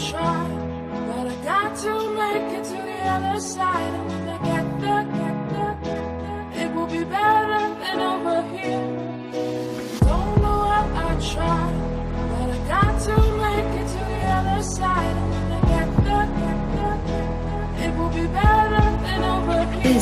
try, but I got to make it to the other side. And when I get there, it will be better than over here. Don't know what I tried, but I got to make it to the other side. And when I get there, it will be better than over here.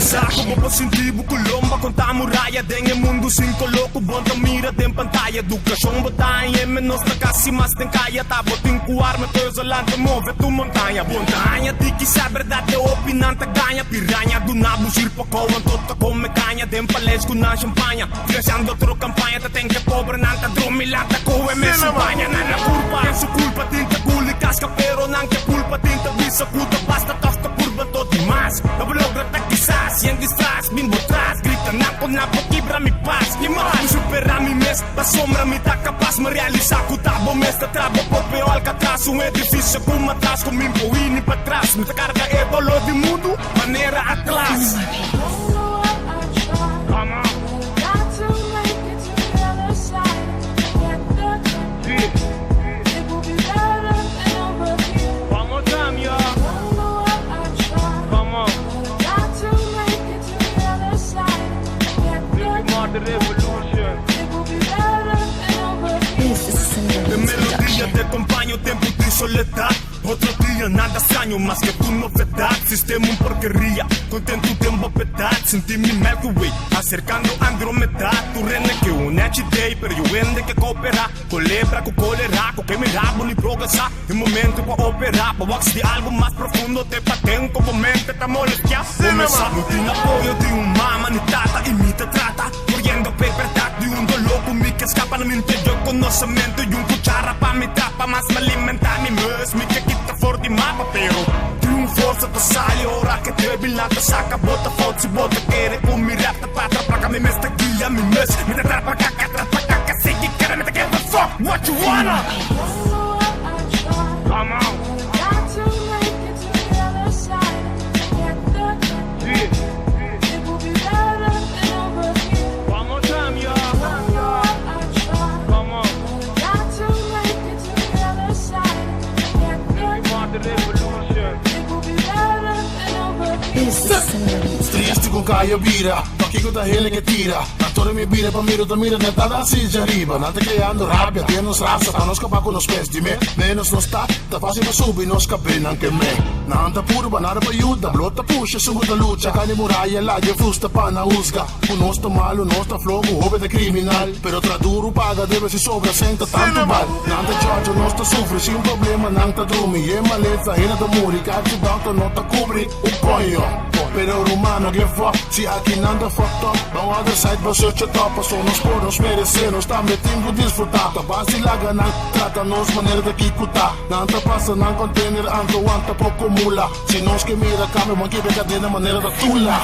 Saco po senti bukulong makonta muraya Deng mundo sin koloko bonta mira den pantalla Educação botanha menos na kasi mas tem kaya Tabotin kuar me coisa lá te move tu montanha Montanha tiki sa verdade opinan ta ganha Piranha do nabo sirpo kowan tota come canha Den palesco na champanha Financiando outro campanha Ta tem que pobre nanta drumilata Koe me champanha Na curva Su culpa tinta guli casca pero nan que culpa tinta visa puta basta tosta curva todo demais Nablogra ta quizás Yang distras bimbo tras Grita napo napo quebra mi paz Que mais supera mi mes Da sombra me tá capaz Me realizar com tabo mes Da trabo popeo alcatraz Um edifício com atrás Com mim indo pra trás Muita carga é dolor de mundo Maneira atrás De melodia te acompaño, tempo de soledad Outro dia, nada estranho, mas que tu novidade Sistema porqueria, contento tempo petado Senti-me Milky Way, acercando Andromeda Tu rende que un HD, pero eu ende que cooperar Colebra com cólera, com que me rabo ni progressar Em momento para operar, para wax de algo mais profundo Te patem com mente, tá molestia Começar, não tem apoio de uma manitata E me te trata, correndo paper de um louco Me que escapa no meu interior, conhecimento E cuchara para me tapa, mas me alimentar Me mus, me que quita fora de mapa Pero, tem força da salha Ora que te bilata, saca, bota foto Se bota querer, com me rata Para atrapalhar, me mesta guia Me mus, me te atrapa, caca Sei que quer, me te get the fuck What you wanna? Come on Triste com caia vira, toque com a ele que tira Atore me vira pra mira, netada assim de arriba Nada criando rabia, temos raça Pra nos acabar com os pés de me Menos não está, tá fácil pra subir Nos cabrinan que me Nada purba, nada pra ajuda Blota puxa, sugo da luta Cani muralha lá, de fusta pa na usga O nós tá malo, nós tá flogo Houve de criminal Pero traduro paga, deve se sobra Senta tanto mal Nada George, nós tá sofre Se um problema, não tá dorme E maleza, ainda da muri Carte banco, não tá cobre O ponho Pero rumano give fuck Se aqui nada fucked up No other side but search a top Só nos por nos merecemos Também tenho desfrutar Tá base lá ganhar Trata-nos maneira de kikuta Nanta passa não container Anto anta pouco mula Se nós que mira Câmbio manque brincadeira maneira da tula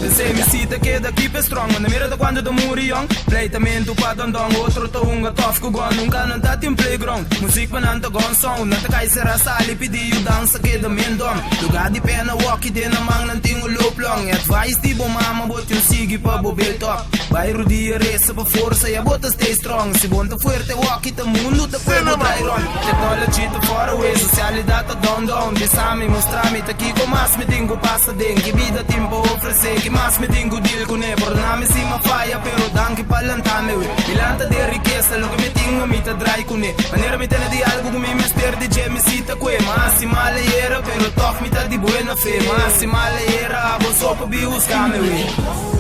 Pensei me cita que daqui pra strong Mas na mira da quando do muri young Pleitamento pa dondong Outro to unga tof ko gon Nunca não tá tem playground Música não tá gon song Não tá cai será sali pediu dança que da mendom Lugar de pena walk de na mang Não tem o loop long Advice de bom mama Bota um sigi pa bobel top Bairro dia resa pa força E a bota stay strong Se bom tá fuerte walk Tá mundo tá fuego dry run Technology tá fora away Socialidade tá down Desame mostrar-me Tá aqui com mais me tengo passa den Que vida tempo oferecer Que mais me tengo deal com ne Por nome se ma falha Pero dan que palantame Milanta de riqueza Lo que me tengo me tá dry com ne Maneira me tena de algo Com me mester de je me cita que Máxima leera Pero toc me tá de buena fe Máxima leera Abo sopa bi buscame